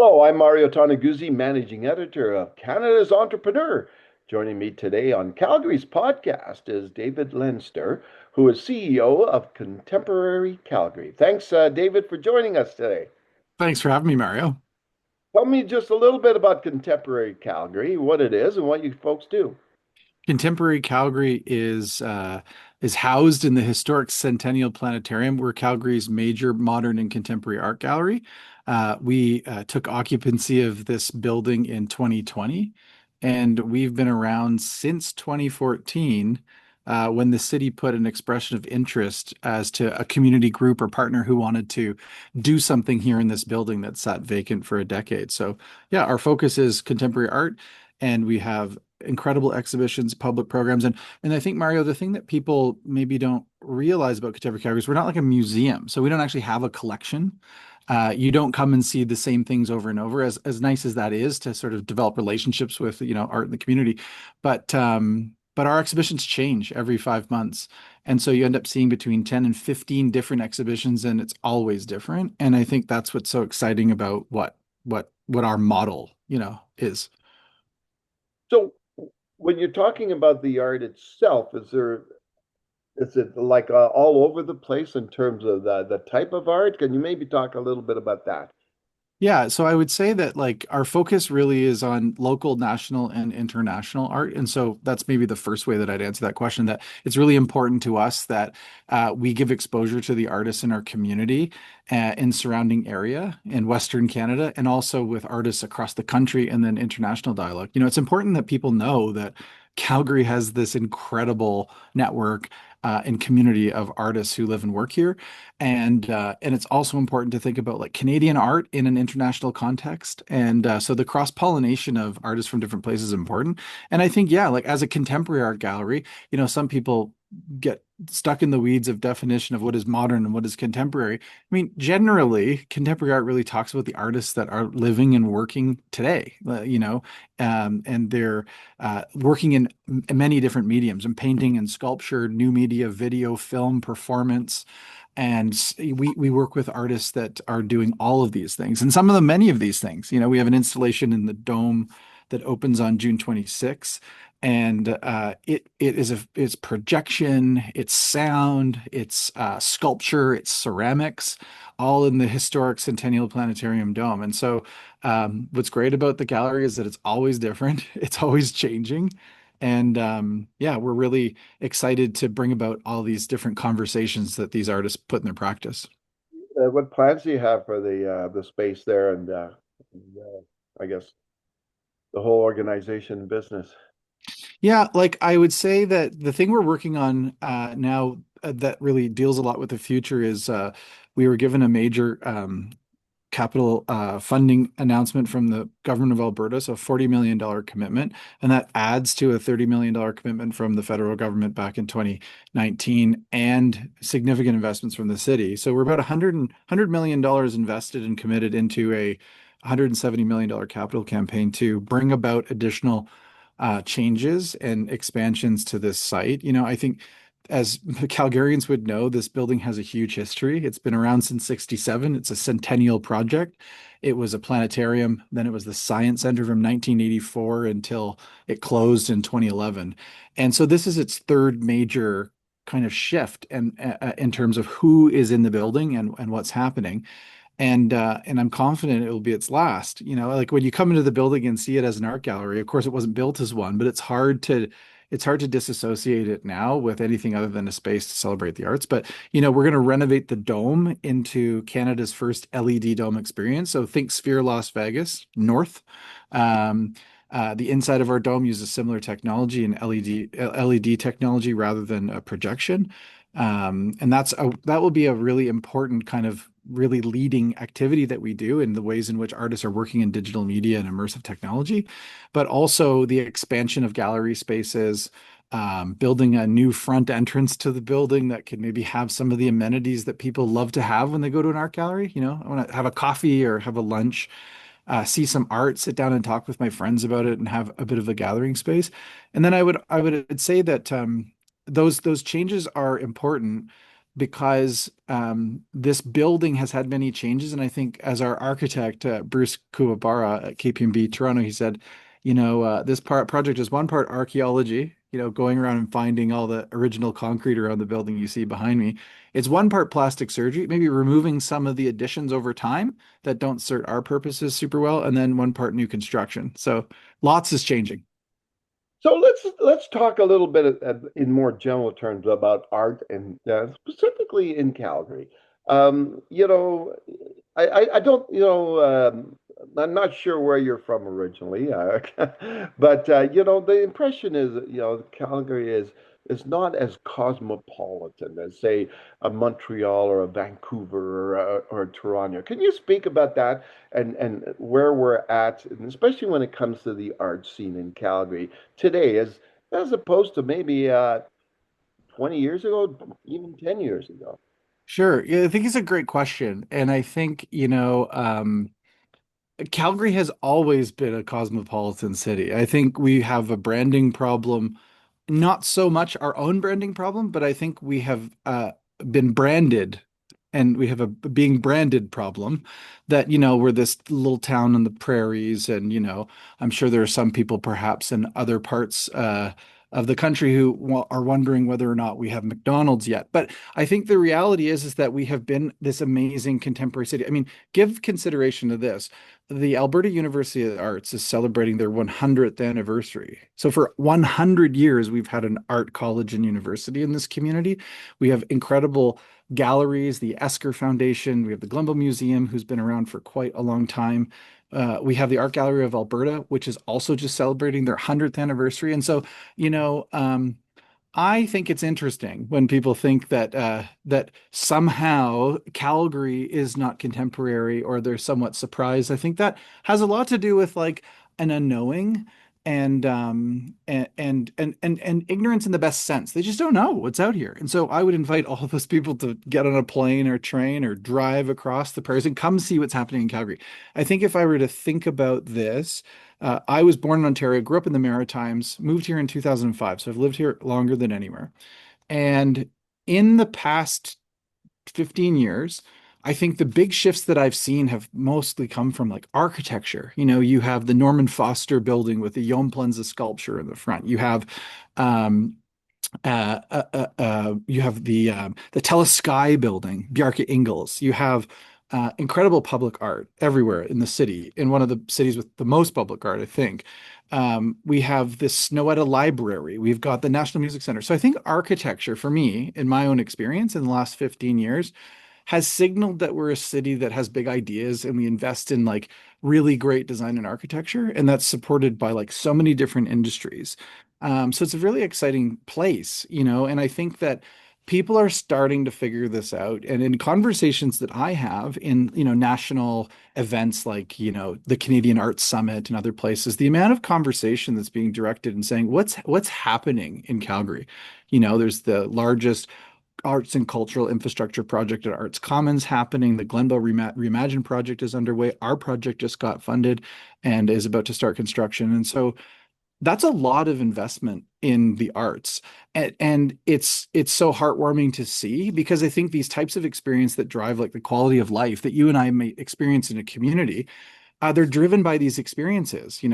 Hello, I'm Mario Toneguzzi, Managing Editor of Canada's Entrepreneur. Joining me today on Calgary's podcast is David Leinster, who is CEO of Contemporary Calgary. Thanks, David, for joining us today. Thanks for having me, Mario. Tell me just a little bit about Contemporary Calgary, what it is, and what you folks do. Contemporary Calgary is housed in the historic Centennial Planetarium. We're Calgary's major modern and contemporary art gallery. We took occupancy of this building in 2020, and we've been around since 2014, when the city put an expression of interest as to a community group or partner who wanted to do something here in this building that sat vacant for a decade. So, yeah, our focus is contemporary art, and we have incredible exhibitions, public programs, and I think, Mario, the thing that people maybe don't realize about Contemporary Calgary is we're not like a museum, so we don't actually have a collection. You don't come and see the same things over and over, as nice as that is to sort of develop relationships with, art in the community. But our exhibitions change every 5 months. And so you end up seeing between 10 and 15 different exhibitions, and it's always different. And I think that's what's so exciting about what our model, is. So, when you're talking about the art itself, is it like all over the place in terms of the type of art? Can you maybe talk a little bit about that? Yeah, so I would say that like our focus really is on local, national, and international art. And so that's maybe the first way that I'd answer that question, that it's really important to us that we give exposure to the artists in our community in surrounding area in Western Canada, and also with artists across the country, and then international dialogue. It's important that people know that Calgary has this incredible network and community of artists who live and work here. And it's also important to think about like Canadian art in an international context. And so the cross-pollination of artists from different places is important. And I think, yeah, like as a contemporary art gallery, some people get stuck in the weeds of definition of what is modern and what is contemporary. I mean, generally, contemporary art really talks about the artists that are living and working today, and they're working in many different mediums, and painting and sculpture, new media, video, film, performance. And we work with artists that are doing all of these things, and some of them, many of these things. We have an installation in the Dome that opens on June 26th, and it's projection, it's sound, it's sculpture, it's ceramics, all in the historic Centennial Planetarium Dome. And so, what's great about the gallery is that it's always different, it's always changing. And yeah, we're really excited to bring about all these different conversations that these artists put in their practice. What plans do you have for the space there and I guess the whole organization and business? Yeah, like I would say that the thing we're working on now, that really deals a lot with the future is, we were given a major capital funding announcement from the government of Alberta, so $40 million commitment, and that adds to a $30 million commitment from the federal government back in 2019, and significant investments from the city. So we're about $100 million invested and committed into a $170 million capital campaign to bring about additional changes and expansions to this site. I think, as Calgarians would know, this building has a huge history. It's been around since 67. It's a centennial project. It was a planetarium, then it was the Science Center from 1984 until it closed in 2011. And so this is its third major kind of shift, and in terms of who is in the building and what's happening. And I'm confident it will be its last. Like when you come into the building and see it as an art gallery, of course it wasn't built as one, but it's hard to disassociate it now with anything other than a space to celebrate the arts. But we're going to renovate the dome into Canada's first LED dome experience. So think Sphere Las Vegas North. The inside of our dome uses similar technology and LED technology rather than a projection. And that will be a really important kind of really leading activity that we do in the ways in which artists are working in digital media and immersive technology, but also the expansion of gallery spaces, building a new front entrance to the building that could maybe have some of the amenities that people love to have when they go to an art gallery. I want to have a coffee or have a lunch, see some art, sit down and talk with my friends about it, and have a bit of a gathering space. And then I would say that those changes are important, because this building has had many changes. And I think as our architect, Bruce Kuwabara at KPMG Toronto, he said, this project is one part archaeology, going around and finding all the original concrete around the building you see behind me. It's one part plastic surgery, maybe removing some of the additions over time that don't serve our purposes super well, and then one part new construction. So lots is changing. So let's talk a little bit in more general terms about art and specifically in Calgary. You know, I don't, I'm not sure where you're from originally, but the impression is, Calgary is not as cosmopolitan as, say, a Montreal or a Vancouver or a Toronto. Can you speak about that and where we're at, and especially when it comes to the art scene in Calgary today, as opposed to maybe 20 years ago, even 10 years ago? Sure. Yeah, I think it's a great question. And I think, Calgary has always been a cosmopolitan city. I think we have a branding problem, not so much our own branding problem, but I think we have been branded and we have a being branded problem that, we're this little town in the prairies. And, I'm sure there are some people perhaps in other parts of the country who are wondering whether or not we have McDonald's yet. But I think the reality is that we have been this amazing contemporary city. I mean, give consideration to this. The Alberta University of the Arts is celebrating their 100th anniversary. So for 100 years, we've had an art college and university in this community. We have incredible galleries, the Esker Foundation. We have the Glenbow Museum, who's been around for quite a long time. We have the Art Gallery of Alberta, which is also just celebrating their 100th anniversary. And so, I think it's interesting when people think that somehow Calgary is not contemporary or they're somewhat surprised. I think that has a lot to do with like an unknowing and ignorance in the best sense. They just don't know what's out here. And so I would invite all of those people to get on a plane or train or drive across the prairies and come see what's happening in Calgary. I think if I were to think about this, I was born in Ontario, grew up in the Maritimes, moved here in 2005. So I've lived here longer than anywhere. And in the past 15 years, I think the big shifts that I've seen have mostly come from like architecture. You have the Norman Foster building with the Yom Plenza sculpture in the front. Um, you have the Telesky building, Bjarke Ingels. You have incredible public art everywhere in the city, in one of the cities with the most public art, I think. We have this Snowetta Library. We've got the National Music Center. So I think architecture, for me, in my own experience in the last 15 years, has signaled that we're a city that has big ideas and we invest in like really great design and architecture. And that's supported by like so many different industries. So it's a really exciting place, and I think that people are starting to figure this out. And in conversations that I have in, national events like, the Canadian Arts Summit and other places, the amount of conversation that's being directed and saying, what's happening in Calgary? There's the largest arts and cultural infrastructure project at Arts Commons happening. The Glenbow Reimagine project is underway. Our project just got funded and is about to start construction. And so that's a lot of investment in the arts. And it's so heartwarming to see because I think these types of experience that drive like the quality of life that you and I may experience in a community, they're driven by these experiences. You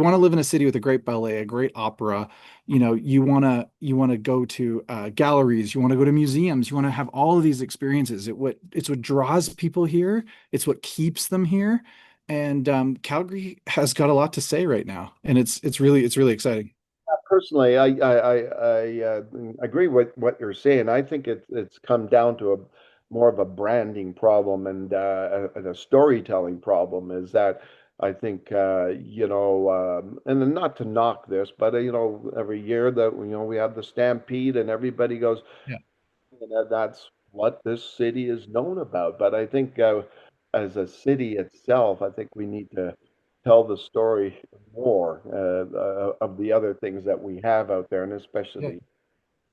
want to live in a city with a great ballet, a great opera. You want to go to galleries. You want to go to museums. You want to have all of these experiences. It's what draws people here. It's what keeps them here. And Calgary has got a lot to say right now, and it's really exciting. Personally, I agree with what you're saying. I think it's come down to a more of a branding problem and a storytelling problem. Is that I think and then not to knock this, but every year that we have the Stampede and everybody goes, Yeah. that's what this city is known about. But I think as a city itself, I think we need to tell the story more of the other things that we have out there, and Yeah. especially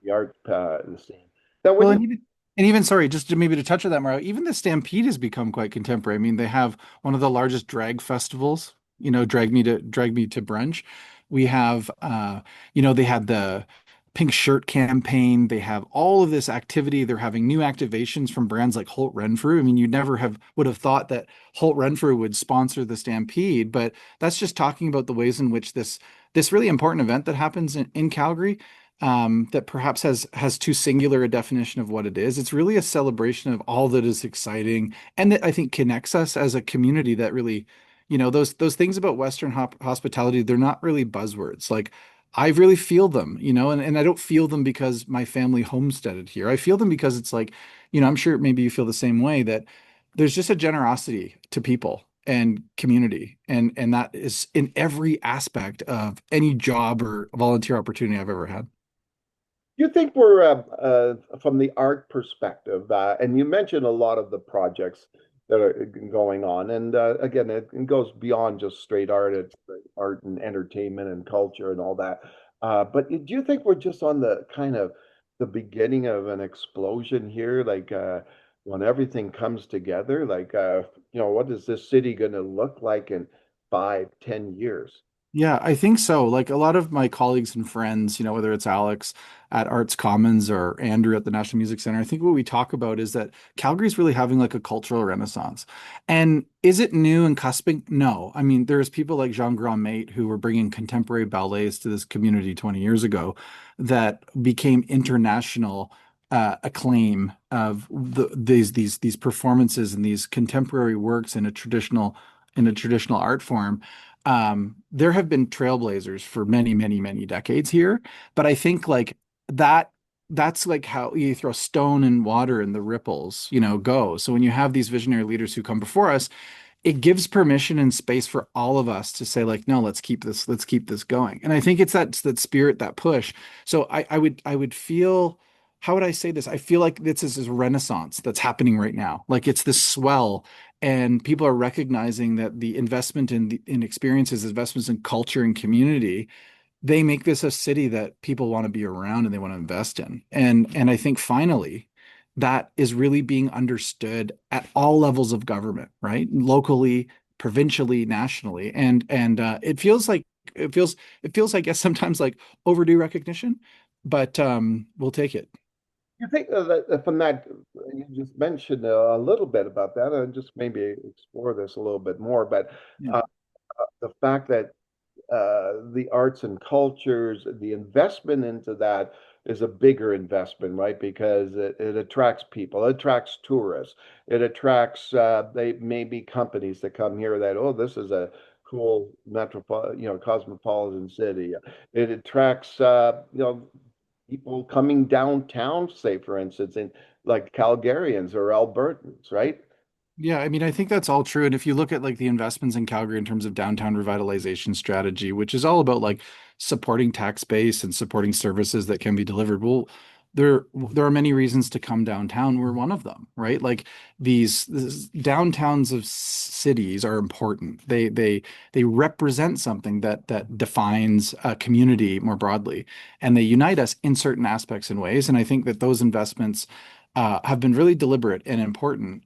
the art the scene. Now, when Well, you and even sorry, just to maybe to touch on that, Mario, even the Stampede has become quite contemporary. I mean, they have one of the largest drag festivals, Drag Me to Brunch. We have they had the pink shirt campaign. They have all of this activity. They're having new activations from brands like Holt Renfrew. I mean, you never have would have thought that Holt Renfrew would sponsor the Stampede, but that's just talking about the ways in which this really important event that happens in Calgary, that perhaps has too singular a definition of what it is. It's really a celebration of all that is exciting and that I think connects us as a community that really, those things about Western hospitality, they're not really buzzwords. Like I really feel them, and I don't feel them because my family homesteaded here. I feel them because it's like, I'm sure maybe you feel the same way, that there's just a generosity to people and community, and that is in every aspect of any job or volunteer opportunity I've ever had. You think we're from the art perspective, and you mentioned a lot of the projects that are going on, and again, it goes beyond just straight art. It's art and entertainment and culture and all that. But do you think we're just on the kind of the beginning of an explosion here, like when everything comes together? Like, what is this city going to look like in 5, 10 years? Yeah, I think so. Like a lot of my colleagues and friends, whether it's Alex at Arts Commons or Andrew at the National Music Center, I think what we talk about is that Calgary's really having like a cultural renaissance. And is it new and cusping? No. I mean, there's people like Jean Grandmate who were bringing contemporary ballets to this community 20 years ago that became international acclaim of these performances and these contemporary works in a traditional art form. There have been trailblazers for many, many, many decades here, but I think like that that's like how you throw stone in water and the ripples, go. So when you have these visionary leaders who come before us, it gives permission and space for all of us to say like, no, let's keep this going. And I think it's that spirit, that push. So I would feel, how would I say this? I feel like this is this renaissance that's happening right now. Like it's this swell, and people are recognizing that the investment in experiences, investments in culture and community, they make this a city that people want to be around and they want to invest in. And I think finally that is really being understood at all levels of government, right? Locally, provincially, nationally. And it feels I guess sometimes like overdue recognition, but we'll take it. You think that from that, you just mentioned a little bit about that, and just maybe explore this a little bit more. But Yeah. uh, the fact that the arts and cultures, the investment into that is a bigger investment, right? Because it attracts people, it attracts tourists, it attracts they maybe companies that come here that, oh, this is a cool metropolitan, cosmopolitan city. It attracts people coming downtown, say for instance, in like Calgarians or Albertans, right? Yeah, I mean, I think that's all true. And if you look at like the investments in Calgary in terms of downtown revitalization strategy, which is all about like supporting tax base and supporting services that can be delivered, well, there are many reasons to come downtown. We're one of them, right? Like these downtowns of cities are important. They represent something that defines a community more broadly, and they unite us in certain aspects and ways. And I think that those investments have been really deliberate and important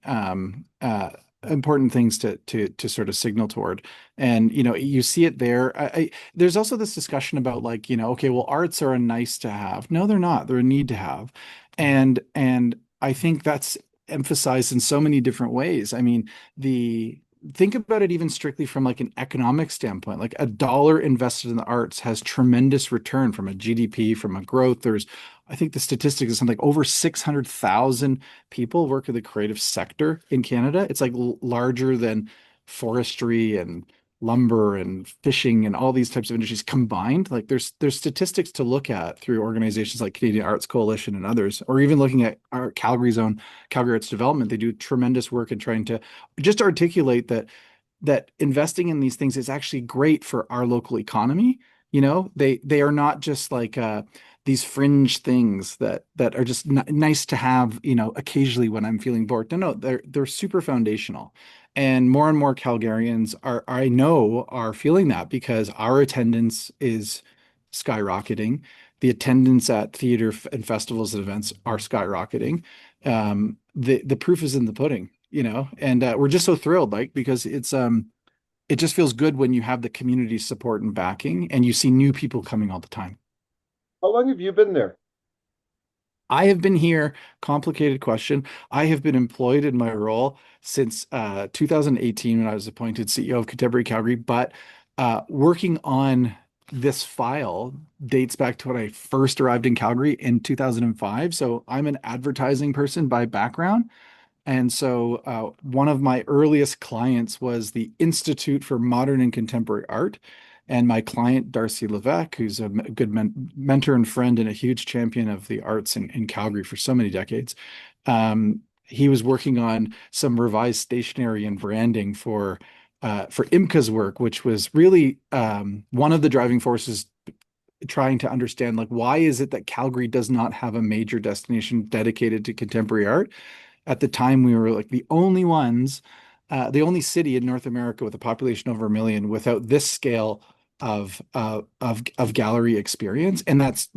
things to sort of signal toward. And you see it there. There's also this discussion about like, okay, well, arts are a nice to have. No, they're not. They're a need to have. And I think that's emphasized in so many different ways. I mean, the think about it even strictly from like an economic standpoint. Like a dollar invested in the arts has tremendous return from a GDP, from a growth. I think the statistic is something like over 600,000 people work in the creative sector in Canada. It's like larger than forestry and lumber and fishing and all these types of industries combined. Like there's statistics to look at through organizations like Canadian Arts Coalition and others, or even looking at our Calgary's own Calgary Arts Development. They do tremendous work in trying to just articulate that investing in these things is actually great for our local economy. They are not just like these fringe things that are just nice to have, occasionally when I'm feeling bored. No, they're super foundational. And more Calgarians I know are feeling that because our attendance is skyrocketing. The attendance at theater and festivals and events are skyrocketing. The proof is in the pudding, and we're just so thrilled, like, because it just feels good when you have the community support and backing and you see new people coming all the time. How long have you been there? I have been here, complicated question. I have been employed in my role since 2018 when I was appointed CEO of Contemporary Calgary, but working on this file dates back to when I first arrived in Calgary in 2005. So I'm an advertising person by background. And so, one of my earliest clients was the Institute for Modern and Contemporary Art. And my client, Darcy Levesque, who's a good mentor and friend and a huge champion of the arts in Calgary for so many decades, he was working on some revised stationery and branding for IMCA's work, which was really one of the driving forces trying to understand like why is it that Calgary does not have a major destination dedicated to contemporary art. At the time, we were like the only ones, the only city in North America with a population over 1 million without this scale of gallery experience. And that's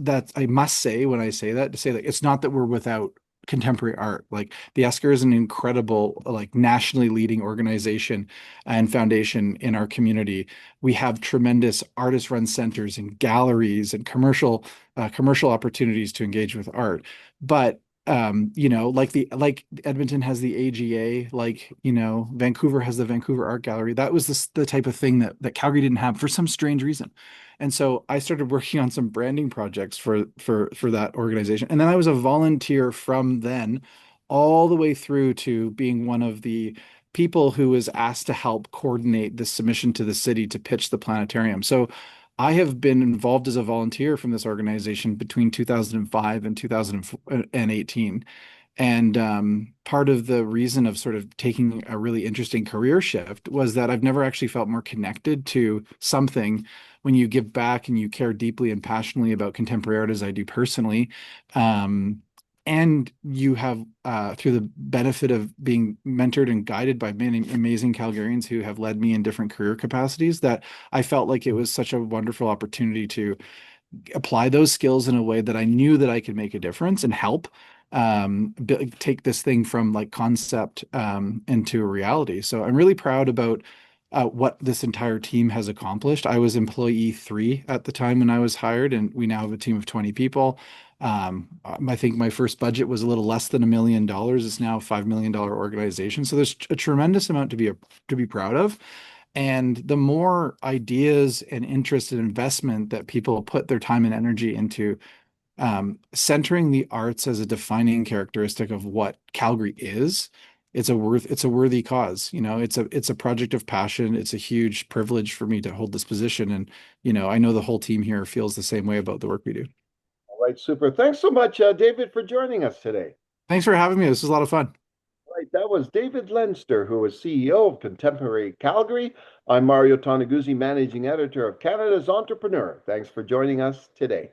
I must say when I say that to say like it's not that we're without contemporary art. Like the Esker is an incredible, like nationally leading organization and foundation in our community. We have tremendous artist-run centers and galleries and commercial opportunities to engage with art. But like Edmonton has the AGA, like Vancouver has the Vancouver Art Gallery. That was the type of thing that Calgary didn't have for some strange reason. And so I started working on some branding projects for that organization. And then I was a volunteer from then all the way through to being one of the people who was asked to help coordinate the submission to the city to pitch the planetarium. So I have been involved as a volunteer from this organization between 2005 and 2018. And part of the reason of sort of taking a really interesting career shift was that I've never actually felt more connected to something when you give back and you care deeply and passionately about contemporary art as I do personally. And you have, through the benefit of being mentored and guided by many amazing Calgarians who have led me in different career capacities, that I felt like it was such a wonderful opportunity to apply those skills in a way that I knew that I could make a difference and help take this thing from like concept into a reality. So I'm really proud about what this entire team has accomplished. I was employee 3 at the time when I was hired, and we now have a team of 20 people. I think my first budget was a little less than $1 million. It's now a $5 million organization. So there's a tremendous amount to be proud of. And the more ideas and interest and investment that people put their time and energy into centering the arts as a defining characteristic of what Calgary is, it's a worthy cause. It's a project of passion. It's a huge privilege for me to hold this position. And, I know the whole team here feels the same way about the work we do. All right, super. Thanks so much, David, for joining us today. Thanks for having me. This was a lot of fun. All right, that was David Lenster, who is CEO of Contemporary Calgary. I'm Mario Toneguzzi, Managing Editor of Canada's Entrepreneur. Thanks for joining us today.